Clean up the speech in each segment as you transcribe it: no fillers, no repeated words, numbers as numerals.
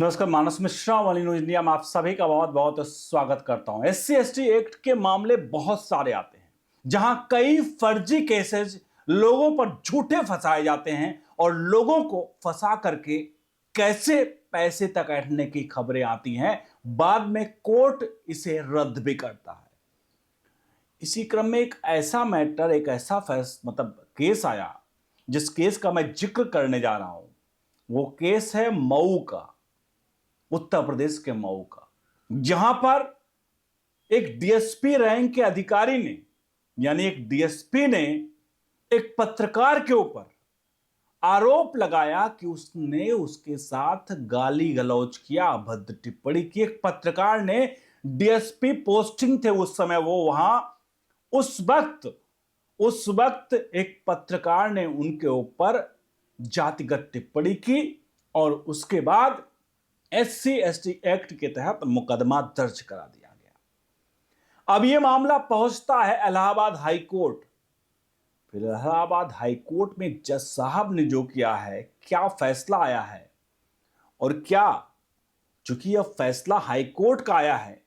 नमस्कार, मानस मिश्रा वाली news India में आप सभी का बहुत बहुत स्वागत करता हूं। एससी एसटी एक्ट के मामले बहुत सारे आते हैं जहां कई फर्जी केसेस लोगों पर झूठे फंसाए जाते हैं और लोगों को फंसा करके कैसे पैसे तक ऐंठने की खबरें आती हैं। बाद में कोर्ट इसे रद्द भी करता है। इसी क्रम में एक ऐसा मैटर, एक ऐसा केस आया जिस केस का मैं जिक्र करने जा रहा हूं। वो केस है मऊ का, उत्तर प्रदेश के मऊ का, जहां पर एक डीएसपी रैंक के अधिकारी ने, यानी एक डीएसपी ने एक पत्रकार के ऊपर आरोप लगाया कि उसने उसके साथ गाली गलौज किया, अभद्र टिप्पणी की। एक पत्रकार ने, डीएसपी पोस्टिंग थे उस समय वो वहां, उस वक्त एक पत्रकार ने उनके ऊपर जातिगत टिप्पणी की और उसके बाद एससी एसटी एक्ट के तहत मुकदमा दर्ज करा दिया गया। अब यह मामला पहुंचता है इलाहाबाद हाई कोर्ट। फिर इलाहाबाद हाई कोर्ट में जज साहब ने जो किया है, क्या फैसला आया है और क्या, चूंकि यह फैसला हाई कोर्ट का आया है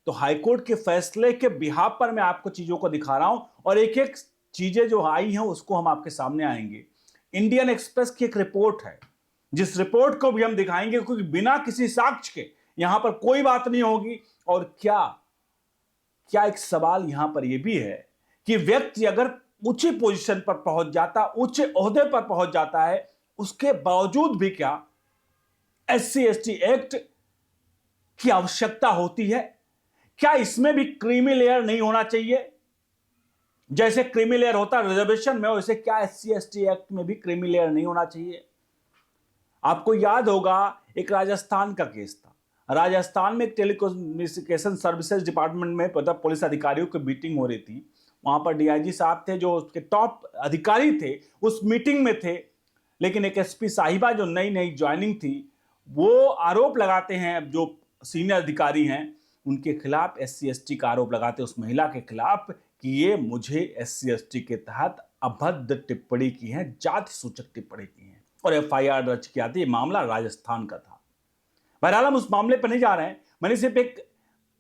तो हाई कोर्ट के फैसले के बिहाफ पर मैं आपको चीजों को दिखा रहा हूं और एक एक चीजें जो आई हैं उसको हम आपके सामने आएंगे। इंडियन एक्सप्रेस की एक रिपोर्ट है जिस रिपोर्ट को भी हम दिखाएंगे, क्योंकि बिना किसी साक्ष्य के यहां पर कोई बात नहीं होगी। और क्या एक सवाल यहां पर यह भी है कि व्यक्ति अगर ऊंची पोजीशन पर पहुंच जाता, ऊंचे ओहदे पर पहुंच जाता है, उसके बावजूद भी क्या एससी एसटी एक्ट की आवश्यकता होती है? क्या इसमें भी क्रीमी लेयर नहीं होना चाहिए? जैसे क्रीमी लेयर होता है रिजर्वेशन में, वैसे क्या एससी एसटी एक्ट में भी क्रीमी लेयर नहीं होना चाहिए? आपको याद होगा एक राजस्थान का केस था। राजस्थान में एक टेलीकम्युनिकेशन सर्विसेज डिपार्टमेंट में पुलिस अधिकारियों की मीटिंग हो रही थी। वहां पर डीआईजी साहब थे जो उसके टॉप अधिकारी थे, उस मीटिंग में थे। लेकिन एक एसपी साहिबा जो नई नई ज्वाइनिंग थी, वो आरोप लगाते हैं, जो सीनियर अधिकारी हैं उनके खिलाफ एससी एसटी का आरोप लगाते हैं उस महिला के खिलाफ कि ये मुझे एससी एसटी के तहत अभद्र टिप्पणी की है, जाति सूचक टिप्पणी की है और एफआईआर दर्ज किया था। ये मामला राजस्थान का था। बहरहाल हम उस मामले पर नहीं जा रहे हैं, मैंने सिर्फ एक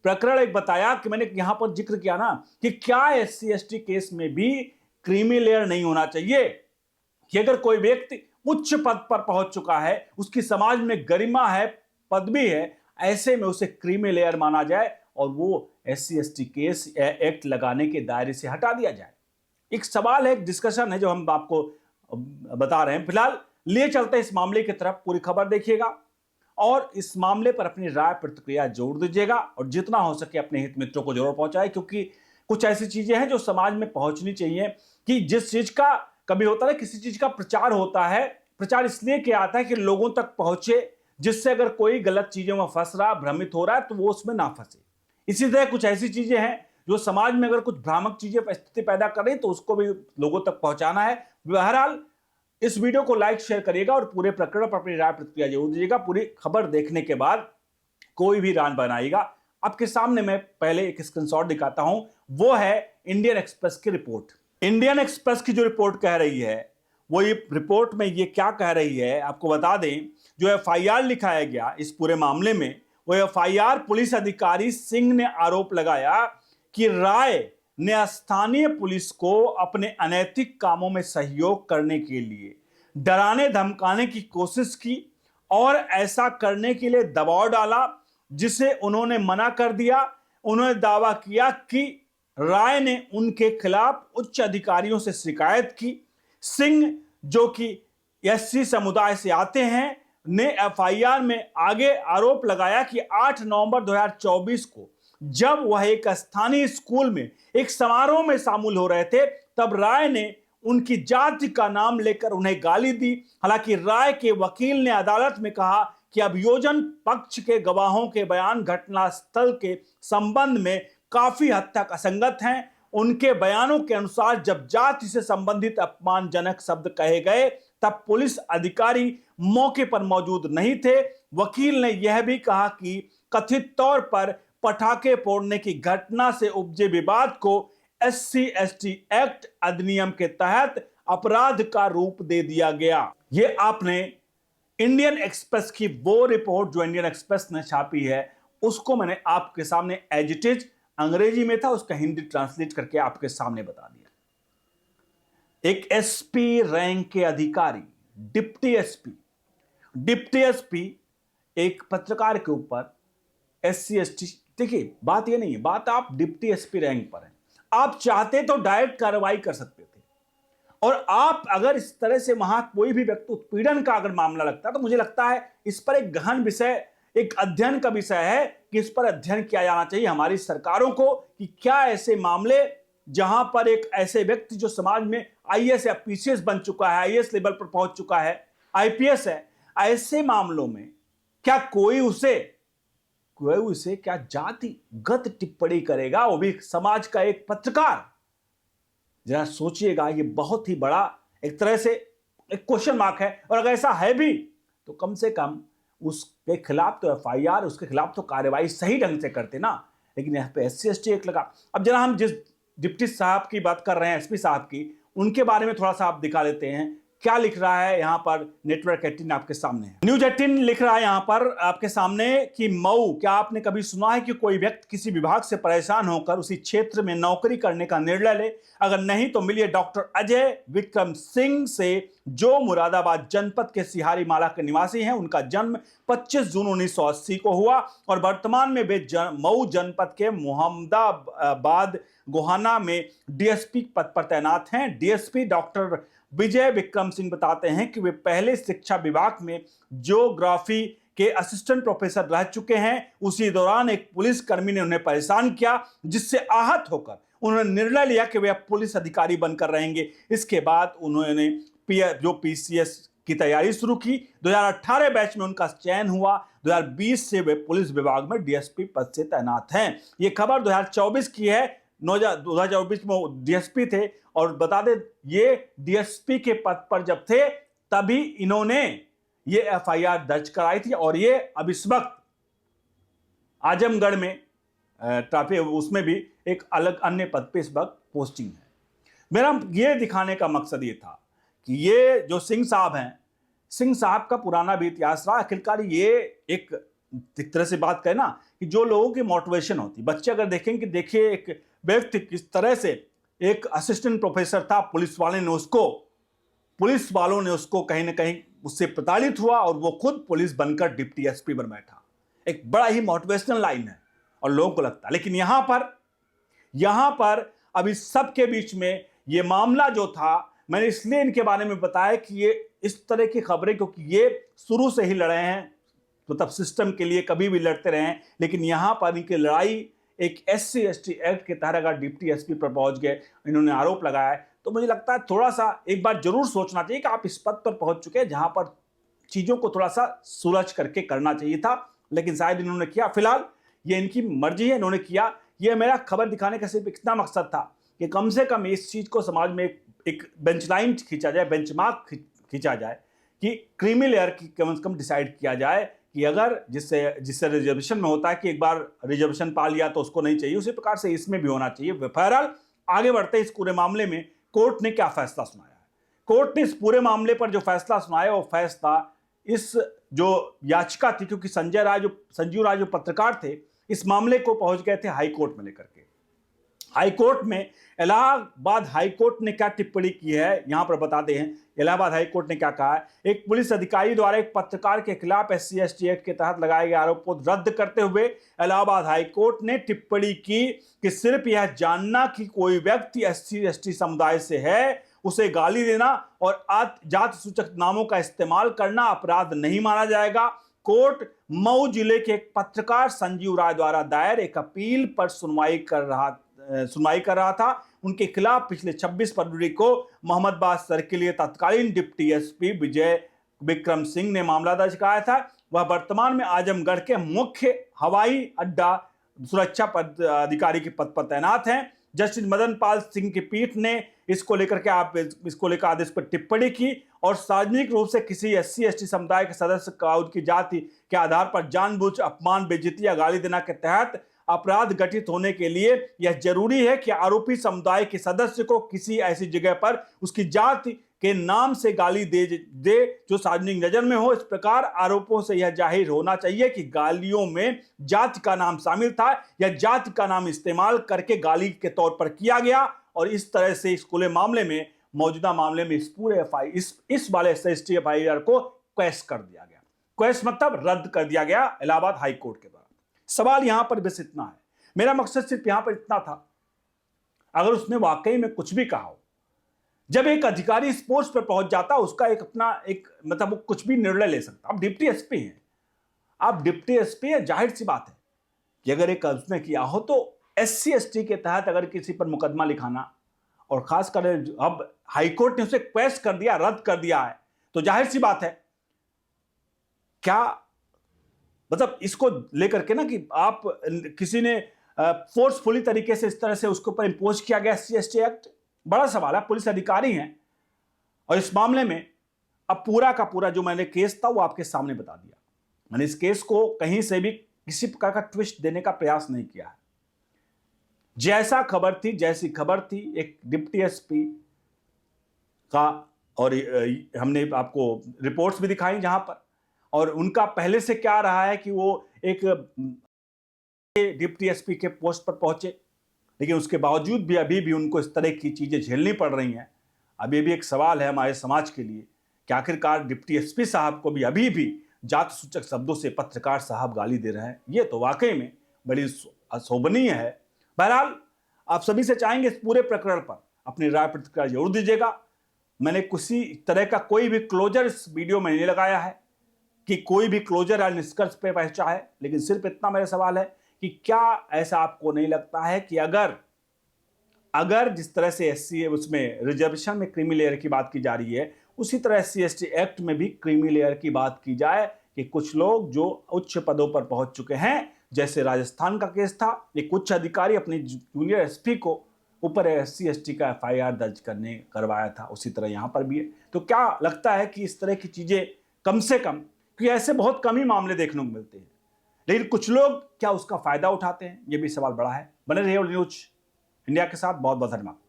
प्रकरण एक बताया कि मैंने यहां पर जिक्र किया ना कि क्या एससी एसटी केस में भी क्रीमी लेयर नहीं होना चाहिए कि अगर कोई व्यक्ति उच्च पद पर पहुंच चुका है, उसकी समाज में गरिमा है, पदवी है, ऐसे में उसे क्रीमी लेयर माना जाए और वो एससी एसटी केस एक्ट लगाने के दायरे से हटा दिया जाए। एक सवाल है, एक डिस्कशन है जो हम आपको बता रहे हैं। फिलहाल लिए चलते इस मामले की तरफ, पूरी खबर देखिएगा और इस मामले पर अपनी राय प्रतिक्रिया जोड़ दीजिएगा और जितना हो सके अपने हित मित्रों को जरूर पहुंचाए, क्योंकि कुछ ऐसी चीजें हैं जो समाज में पहुंचनी चाहिए। कि जिस चीज का कभी होता है, किसी चीज का प्रचार होता है, प्रचार इसलिए किया आता है कि लोगों तक पहुंचे, जिससे अगर कोई गलत चीजों में फंस रहा, भ्रमित हो रहा है तो वो उसमें ना फंसे। इसी तरह कुछ ऐसी चीजें हैं जो समाज में अगर कुछ भ्रामक चीजें स्थिति पैदा कर रही तो उसको भी लोगों तक पहुंचाना है। बहरहाल इस वीडियो को लाइक शेयर करिएगा और पूरे प्रकरण पर अपनी राय प्रतिक्रिया जरूर दीजिएगा। पूरी खबर देखने के बाद कोई भी राय बनाइएगा। आपके सामने मैं पहले एक स्क्रीनशॉट दिखाता हूं, वो है इंडियन एक्सप्रेस की रिपोर्ट। इंडियन एक्सप्रेस की जो रिपोर्ट कह रही है, वो ये रिपोर्ट में ये क्या कह रही है आपको बता दें। जो एफआईआर लिखाया गया इस पूरे मामले में, वो एफआईआर पुलिस अधिकारी सिंह ने आरोप लगाया कि राय ने स्थानीय पुलिस को अपने अनैतिक कामों में सहयोग करने के लिए डराने धमकाने की कोशिश की और ऐसा करने के लिए दबाव डाला, जिसे उन्होंने मना कर दिया। उन्होंने दावा किया कि राय ने उनके खिलाफ उच्च अधिकारियों से शिकायत की। सिंह, जो कि एससी समुदाय से आते हैं, ने एफआईआर में आगे आरोप लगाया कि 8 नवंबर 2024 को जब वह एक स्थानीय स्कूल में एक समारोह में शामिल हो रहे थे, तब राय ने उनकी जाति का नाम लेकर उन्हें गाली दी। हालांकि राय के वकील ने अदालत में कहा कि अभियोजन पक्ष के गवाहों के बयान घटनास्थल के संबंध में काफी हद तक असंगत हैं। उनके बयानों के अनुसार जब जाति से संबंधित अपमानजनक शब्द कहे गए तब पुलिस अधिकारी मौके पर मौजूद नहीं थे। वकील ने यह भी कहा कि कथित तौर पर पटाखे फोड़ने की घटना से उपजे विवाद को एससी एसटी एक्ट अधिनियम के तहत अपराध का रूप दे दिया गया। ये आपने इंडियन एक्सप्रेस की वो रिपोर्ट जो इंडियन एक्सप्रेस ने छापी है, उसको मैंने आपके सामने एज इट इज, अंग्रेजी में था, उसका हिंदी ट्रांसलेट करके आपके सामने बता दिया। एक एसपी रैंक के अधिकारी, डिप्टी एसपी एक पत्रकार के ऊपर एससी एसटी, देखिए बात ये नहीं है, बात आप डिप्टी एसपी रैंक पर है, आप चाहते तो डायरेक्ट कार्रवाई कर सकते थे। और आप अगर इस तरह से वहां कोई भी व्यक्ति उत्पीड़न का अगर मामला लगता है, तो मुझे लगता है इस पर एक गहन विषय, एक अध्ययन का विषय है कि इस पर अध्ययन किया जाना चाहिए हमारी सरकारों को, कि क्या ऐसे मामले जहां पर एक ऐसे व्यक्ति जो समाज में आईएएस या पीसीएस बन चुका है, आईएएस लेवल पर पहुंच चुका है, आईपीएस है, ऐसे मामलों में क्या कोई उसे क्या जातिगत टिप्पणी करेगा, वो भी समाज का एक पत्रकार। जरा सोचिएगा, ये बहुत ही बड़ा एक तरह से एक क्वेश्चन मार्क है। और अगर ऐसा है भी तो कम से कम उसके खिलाफ तो एफआईआर, उसके खिलाफ तो कार्रवाई सही ढंग से करते ना। लेकिन यहाँ पे एससी एसटी एक लगा। अब जरा हम जिस डिप्टी साहब की बात कर रहे हैं, एसपी साहब की, उनके बारे में थोड़ा सा आप दिखा लेते हैं क्या लिख रहा है यहाँ पर। नेटवर्क 18 आपके सामने है, न्यूज 18 लिख रहा है यहाँ पर आपके सामने कि मऊ, क्या आपने कभी सुना है कि कोई व्यक्ति किसी विभाग से परेशान होकर उसी क्षेत्र में नौकरी करने का निर्णय ले? अगर नहीं तो मिलिए डॉक्टर अजय विक्रम सिंह से, जो मुरादाबाद जनपद के सिहारी माला के निवासी हैं। उनका जन्म 25 जून 1980 को हुआ और वर्तमान में वे मऊ जनपद के मोहम्मदाबाद गोहाना में डीएसपी पद पर तैनात हैं। डीएसपी डॉक्टर विजय विक्रम सिंह बताते हैं कि वे पहले शिक्षा विभाग में ज्योग्राफी के असिस्टेंट प्रोफेसर रह चुके हैं। उसी दौरान एक पुलिस कर्मी ने उन्हें परेशान किया, जिससे आहत होकर उन्होंने निर्णय लिया कि वे अब पुलिस अधिकारी बनकर रहेंगे। इसके बाद उन्होंने पीसीएस की तैयारी शुरू की। 2018 बैच में उनका चयन हुआ। 2020 से वे पुलिस विभाग में डीएसपी पद से तैनात हैं। ये खबर 2024 की है। 2024 में डीएसपी थे और बता दें ये डीएसपी के पद पर जब थे तभी इन्होंने ये एफआईआर दर्ज कराई थी। और ये अब इस वक्त आजमगढ़ में ट्रैफिक उसमें भी एक अलग अन्य पद पे इस वक्त पोस्टिंग है। मेरा ये दिखाने का मकसद ये था कि ये जो सिंह साहब हैं, सिंह साहब का पुराना भी इतिहास रहा। आखिरकार ये एक तरह से बात करें ना कि जो लोगों की मोटिवेशन होती, बच्चे अगर देखेंगे कि देखिए एक व्यक्ति किस तरह से एक असिस्टेंट प्रोफेसर था, पुलिस वालों ने उसको कहीं ना कहीं उससे प्रताड़ित हुआ और वो खुद पुलिस बनकर डिप्टी एसपी बन बैठा। एक बड़ा ही मोटिवेशनल लाइन है और लोगों को लगता है। लेकिन यहां पर अब इस सब के बीच में ये मामला जो था, मैंने इसलिए इनके बारे में बताया कि ये इस तरह की खबरें, क्योंकि ये शुरू से ही लड़े हैं, तो तब सिस्टम के लिए कभी भी लड़ते रहे हैं। लेकिन यहां पर इनकी लड़ाई एक एससी एसटी एक्ट के तहत अगर डिप्टी एसपी पर पहुंच गए, इन्होंने आरोप लगाया है, तो मुझे लगता है थोड़ा सा एक बार जरूर सोचना चाहिए कि आप इस पद पर पहुंच चुके हैं जहां पर चीजों को थोड़ा सा सुलझ करके करना चाहिए था। लेकिन शायद इन्होंने किया। फिलहाल ये इनकी मर्जी है, इन्होंने किया। ये मेरा खबर दिखाने का सिर्फ इतना मकसद था कि कम से कम इस चीज को समाज में एक बेंचलाइन खींचा जाए, बेंचमार्क खींचा जाए कि क्रीमी लेयर की कम से कम डिसाइड किया जाए कि अगर जिससे रिजर्वेशन में होता है कि एक बार रिजर्वेशन पा लिया तो उसको नहीं चाहिए, उसी प्रकार से इसमें भी होना चाहिए। बहरहाल आगे बढ़ते इस पूरे मामले में कोर्ट ने क्या फैसला सुनाया है। कोर्ट ने इस पूरे मामले पर जो फैसला सुनाया, वो फैसला इस जो याचिका थी, क्योंकि संजीव राय जो पत्रकार थे, इस मामले को पहुंच गए थे हाई कोर्ट में लेकर के। हाई कोर्ट में इलाहाबाद हाई कोर्ट ने क्या टिप्पणी की है यहां पर बताते हैं। इलाहाबाद हाई कोर्ट ने क्या कहा है। एक पुलिस अधिकारी द्वारा एक पत्रकार के खिलाफ एससी एसटी एक्ट के तहत लगाए गए आरोप को रद्द करते हुए इलाहाबाद हाई कोर्ट ने टिप्पणी की कि सिर्फ यह जानना कि कोई व्यक्ति एससी एसटी समुदाय से है, उसे गाली देना और जाति सूचक नामों का इस्तेमाल करना अपराध नहीं माना जाएगा। कोर्ट मऊ जिले के एक पत्रकार संजीव राय द्वारा दायर एक अपील पर सुनवाई कर रहा था। उनके खिलाफ पिछले 26 फरवरी को मोहम्मदाबाद सर्किल के तत्कालीन डिप्टी एसपी विजय विक्रम सिंह ने मामला दर्ज कराया था। वह वर्तमान में आजमगढ़ के मुख्य हवाई अड्डा सुरक्षा पद अधिकारी के पद पर तैनात हैं। जस्टिस मदन पाल सिंह की पीठ ने इसको लेकर आदेश पर टिप्पणी की और सार्वजनिक रूप से किसी एससी एसटी समुदाय के सदस्य का उनकी जाति के आधार पर जानबूझ अपमान, बेइज्जती या गाली देना के तहत अपराध घटित होने के लिए यह जरूरी है कि आरोपी समुदाय के सदस्य को किसी ऐसी जगह पर उसकी जाति के नाम से गाली दे जो सार्वजनिक नजर में हो। इस प्रकार आरोपों से यह जाहिर होना चाहिए कि गालियों में जाति का नाम शामिल था या जाति का नाम इस्तेमाल करके गाली के तौर पर किया गया, और इस तरह से इस खुले मामले में, मौजूदा मामले में इस पूरे इस वाले SC FIR को क्वैश कर दिया गया। क्वैश मतलब रद्द कर दिया गया इलाहाबाद हाई कोर्ट के द्वारा। सवाल यहां पर बस इतना है, मेरा मकसद सिर्फ यहां पर इतना था, अगर उसने वाकई में कुछ भी कहा हो, जब एक अधिकारी इस पोस्ट पर पहुंच जाता है, उसका एक अपना एक मतलब वो कुछ भी निर्णय ले सकता। आप डिप्टी एसपी हैं, आप डिप्टी एसपी हैं, जाहिर सी बात है कि अगर एक उसने किया हो तो SC ST के तहत अगर किसी पर मुकदमा लिखाना, और खासकर अब हाईकोर्ट ने उसे क्वैश कर दिया, रद्द कर दिया है, तो जाहिर सी बात है क्या मतलब इसको लेकर के ना कि आप किसी ने फोर्सफुली तरीके से इस तरह से उसके ऊपर इंपोज किया गया SC ST एक्ट, बड़ा सवाल है। पुलिस अधिकारी हैं और इस मामले में अब पूरा का पूरा जो मैंने केस था वो आपके सामने बता दिया। मैंने इस केस को कहीं से भी किसी प्रकार का ट्विस्ट देने का प्रयास नहीं किया है। जैसा खबर थी, जैसी खबर थी, एक डिप्टी एसपी का, और हमने आपको रिपोर्ट्स भी दिखाई जहां पर, और उनका पहले से क्या रहा है कि वो एक डिप्टी एसपी के पोस्ट पर पहुंचे, लेकिन उसके बावजूद भी अभी भी उनको इस तरह की चीजें झेलनी पड़ रही हैं। अभी भी एक सवाल है हमारे समाज के लिए कि आखिरकार डिप्टी एसपी साहब को भी अभी भी जाति सूचक शब्दों से पत्रकार साहब गाली दे रहे हैं। ये तो वाकई में बड़ी अशोभनीय है। बहरहाल आप सभी से चाहेंगे इस पूरे प्रकरण पर अपनी राय प्रतिक्रिया जरूर दीजिएगा। मैंने किसी तरह का कोई भी क्लोजर इस वीडियो में नहीं लगाया है कि कोई भी क्लोजर या निष्कर्ष पे पहुंचा है, लेकिन सिर्फ इतना मेरा सवाल है कि क्या ऐसा आपको नहीं लगता है कि अगर जिस तरह से SC उसमें रिजर्वेशन में क्रीमी लेयर की बात की जा रही है, उसी तरह SC ST एक्ट में भी क्रीमी लेयर की बात की जाए कि कुछ लोग जो उच्च पदों पर पहुंच चुके हैं, जैसे राजस्थान का केस था, एक उच्च अधिकारी अपने जूनियर SP को ऊपर SC ST का FIR दर्ज करवाया था, उसी तरह यहां पर भी है। तो क्या लगता है कि इस तरह की चीजें कम से कम, क्योंकि ऐसे बहुत कम ही मामले देखने को मिलते हैं, लेकिन कुछ लोग क्या उसका फायदा उठाते हैं, यह भी सवाल बड़ा है। बने रहिए न्यूज इंडिया के साथ। बहुत बहुत धन्यवाद।